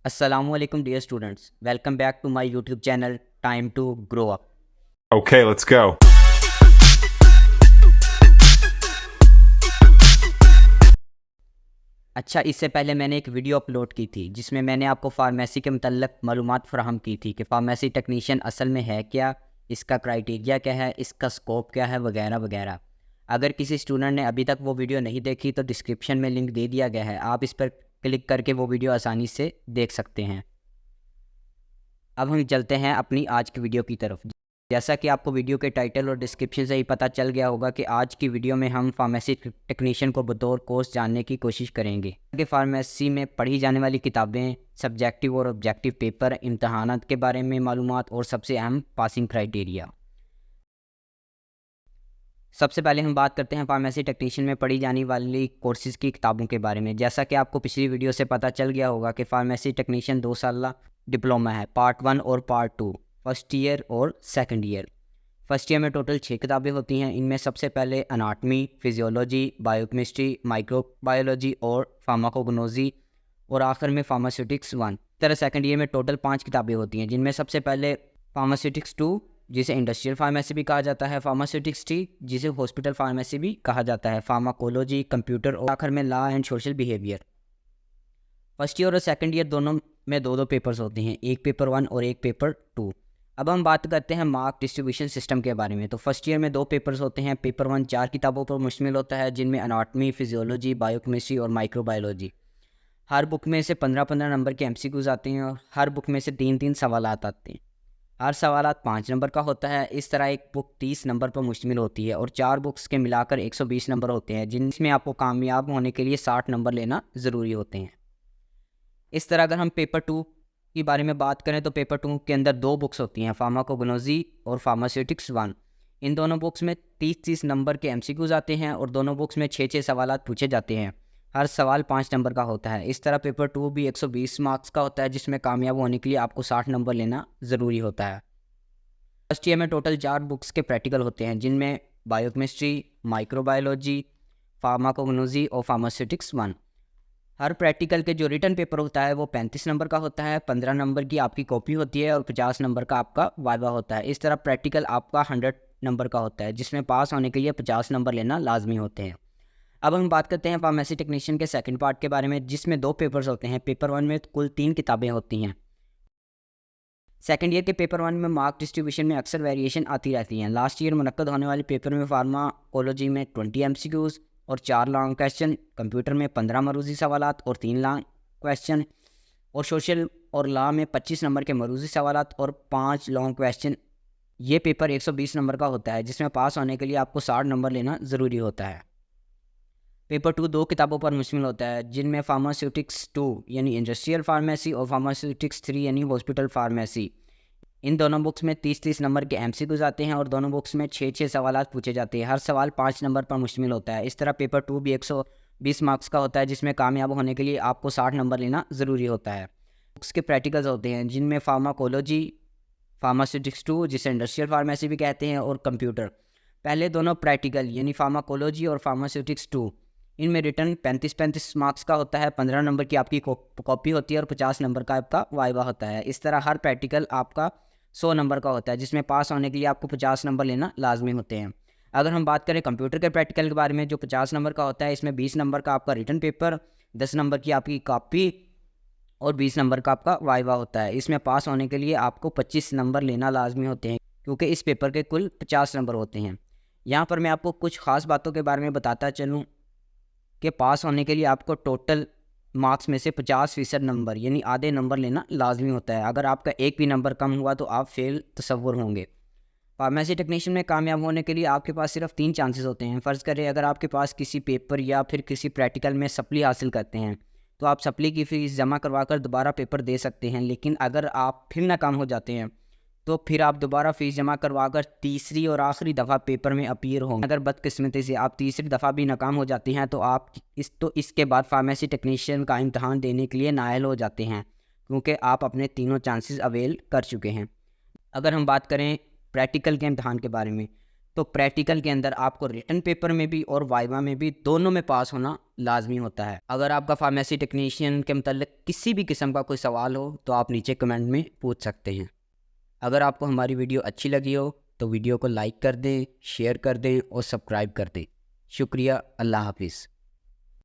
Assalamualaikum dear students. Welcome back to my YouTube channel Time to Grow Up. Okay, let's go. अच्छा, इससे पहले मैंने एक video upload की थी जिसमें मैंने आपको फार्मेसी के मतलब मालूमात फराहम की थी कि फार्मेसी टेक्नीशियन असल में है क्या, इसका क्राइटेरिया क्या है, इसका स्कोप क्या है, वगैरह वगैरह। अगर किसी स्टूडेंट ने अभी तक वो वीडियो नहीं देखी तो डिस्क्रिप्शन में लिंक दे दिया गया है, आप इस पर क्लिक करके वो वीडियो आसानी से देख सकते हैं। अब हम चलते हैं अपनी आज की वीडियो की तरफ। जैसा कि आपको वीडियो के टाइटल और डिस्क्रिप्शन से ही पता चल गया होगा कि आज की वीडियो में हम फार्मेसी टेक्नीशियन को बतौर कोर्स जानने की कोशिश करेंगे कि फार्मेसी में पढ़ी जाने वाली किताबें, सब्जेक्टिव और ऑब्जेक्टिव पेपर, इम्तहानात के बारे में मालूमात और सबसे अहम पासिंग क्राइटेरिया। सबसे पहले हम बात करते हैं फार्मेसी टेक्नीशियन में पढ़ी जाने वाली कोर्सेज़ की किताबों के बारे में। जैसा कि आपको पिछली वीडियो से पता चल गया होगा कि फार्मेसी टेक्नीशियन 2 साल डिप्लोमा है, पार्ट 1 और पार्ट 2, फर्स्ट ईयर और सेकंड ईयर। फर्स्ट ईयर में टोटल 6 किताबें होती हैं। इनमें सबसे पहले अनाटमी, फिजियोलॉजी, बायोकेमिस्ट्री, माइक्रोबायोलॉजी और फार्माकोग्नोजी और आखिर में फार्मास्यूटिक्स 1। तरह सेकंड ईयर में टोटल 5 किताबें होती हैं, जिनमें सबसे पहले फार्मास्यूटिक्स 2 जिसे इंडस्ट्रियल फार्मेसी भी कहा जाता है, फार्मास्यूटिक्स 3 जिसे हॉस्पिटल फार्मेसी भी कहा जाता है, फार्माकोलॉजी, कंप्यूटर और आखिर में law and social behaviour. First year और सेकंड ईयर दोनों में दो पेपर्स होते हैं, एक पेपर 1 और एक पेपर 2। अब हम बात करते हैं मार्क डिस्ट्रीब्यूशन सिस्टम के बारे में। तो फर्स्ट ईयर में 2 पेपर्स होते हैं। पेपर 1 4 किताबों पर मुश्तमिल होता है, जिनमें अनाटमी, फिजियोलॉजी, बायोकेमिस्ट्री और माइक्रोबायोलॉजी। हर बुक में से 15-15 नंबर के एमसीक्यूज आते हैं और हर बुक में से 3-3 सवालात आते हैं। हर सवालात 5 नंबर का होता है। इस तरह एक बुक 30 नंबर पर मुश्तमिल होती है और 4 बुक्स के मिलाकर 120 नंबर होते हैं, जिनमें आपको कामयाब होने के लिए 60 नंबर लेना ज़रूरी होते हैं। इस तरह अगर हम पेपर 2 के बारे में बात करें तो पेपर 2 के अंदर 2 बुक्स होती हैं, फार्माकोग्नोजी और फार्मास्यूटिक्स 1। इन दोनों बुक्स में 30-30 नंबर के एमसीक्यूज आते हैं और दोनों बुक्स में 6-6 सवालात पूछे जाते हैं। हर सवाल 5 नंबर का होता है। इस तरह पेपर 2 भी 120 मार्क्स का होता है, जिसमें कामयाब होने के लिए आपको 60 नंबर लेना ज़रूरी होता है। फर्स्ट ईयर में टोटल 4 बुक्स के प्रैक्टिकल होते हैं, जिनमें बायोकेमिस्ट्री, माइक्रोबायोलॉजी, फार्माकोग्नोजी और फार्मास्यूटिक्स 1। हर प्रैक्टिकल के जो रिटन पेपर होता है वो 35 नंबर का होता है। 15 नंबर की आपकी कॉपी होती है और 50 नंबर का आपका वाइवा होता है। इस तरह प्रैक्टिकल आपका 100 नंबर का होता है, जिसमें पास होने के लिए 50 नंबर लेना लाजमी होते हैं। अब हम बात करते हैं फार्मेसी टेक्नीशियन के सेकंड पार्ट के बारे में, जिसमें 2 पेपर्स होते हैं। पेपर 1 में कुल 3 किताबें होती हैं। सेकंड ईयर के पेपर 1 में मार्क डिस्ट्रीब्यूशन में अक्सर वेरिएशन आती रहती हैं। लास्ट ईयर मुनक्कद होने वाले पेपर में फार्माकोलॉजी में 20 एमसीक्यूज़ और 4 लॉन्ग क्वेश्चन, कंप्यूटर में 15 मरूजी सवालात और 3 लॉन्ग क्वेश्चन, और सोशल और लॉ में 25 नंबर के मरूजी सवालात और 5 लॉन्ग क्वेश्चन। ये पेपर 120 नंबर का होता है, जिसमें पास होने के लिए आपको 60 नंबर लेना ज़रूरी होता है। पेपर 2 2 किताबों पर मुश्तमिल होता है, जिनमें फार्मास्यूटिक्स 2 यानी इंडस्ट्रियल फार्मेसी और फार्मास्यूटिक्स 3 यानी हॉस्पिटल फार्मेसी। इन दोनों बुक्स में 30-30 नंबर के एमसीक्यूज आते हैं और दोनों बुक्स में 6-6 सवालात पूछे जाते हैं। हर सवाल 5 नंबर पर मुश्तमिल होता है। इस तरह पेपर 2 भी 120 मार्क्स का होता है, जिसमें कामयाब होने के लिए आपको 60 नंबर लेना ज़रूरी होता है। बुक्स के प्रैक्टिकल्स होते हैं, जिनमें फार्माकोलॉजी, फार्मास्यूटिक्स 2 जिसे इंडस्ट्रियल फार्मेसी भी कहते हैं, और कंप्यूटर। पहले दोनों प्रैक्टिकल यानी फार्माकोलॉजी और फार्मास्यूटिक्स 2, इनमें रिटर्न 35-35 मार्क्स का होता है। 15 नंबर की आपकी कॉपी होती है और 50 नंबर का आपका वाइवा होता है। इस तरह हर प्रैक्टिकल आपका 100 नंबर का होता है, जिसमें पास होने के लिए आपको 50 नंबर लेना लाजमी होते हैं। अगर हम बात करें कंप्यूटर के प्रैक्टिकल के बारे में, जो 50 नंबर का होता है, इसमें 20 नंबर का आपका रिटन पेपर, 10 नंबर की आपकी कॉपी और 20 नंबर का आपका वाइवा होता है। इसमें पास होने के लिए आपको 25 नंबर लेना लाजमी होते हैं, क्योंकि इस पेपर के कुल 50 नंबर होते हैं। यहाँ पर मैं आपको कुछ ख़ास बातों के बारे में बताता चलूँ कि पास होने के लिए आपको टोटल मार्क्स में से 50% नंबर यानी आधे नंबर लेना लाजमी होता है। अगर आपका एक भी नंबर कम हुआ तो आप फेल तस्वुर होंगे। फार्मेसी टेक्नीशियन में कामयाब होने के लिए आपके पास सिर्फ 3 चांसेस होते हैं। फ़र्ज़ करें अगर आपके पास किसी पेपर या फिर किसी प्रैक्टिकल में सप्ली हासिल करते हैं, तो आप सप्ली की फ़ीस जमा करवा कर दोबारा पेपर दे सकते हैं। लेकिन अगर आप फिर नाकाम हो जाते हैं तो फिर आप दोबारा फ़ीस जमा करवा कर तीसरी और आखिरी दफ़ा पेपर में अपीयर होंगे। अगर बदकिस्मती से आप तीसरी दफ़ा भी नाकाम हो जाते हैं तो आप इसके बाद फार्मेसी टेक्नीशियन का इम्तहान देने के लिए नाअहल हो जाते हैं, क्योंकि आप अपने तीनों चांसेस अवेल कर चुके हैं। अगर हम बात करें प्रैक्टिकल के इम्तहान के बारे में, तो प्रैक्टिकल के अंदर आपको रिटन पेपर में भी और वाइवा में भी दोनों में पास होना लाजमी होता है। अगर आपका फार्मेसी टेक्नीशियन के मतलब किसी भी किस्म का कोई सवाल हो तो आप नीचे कमेंट में पूछ सकते हैं। अगर आपको हमारी वीडियो अच्छी लगी हो तो वीडियो को लाइक कर दें, शेयर कर दें और सब्सक्राइब कर दें। शुक्रिया। अल्लाह हाफिज़।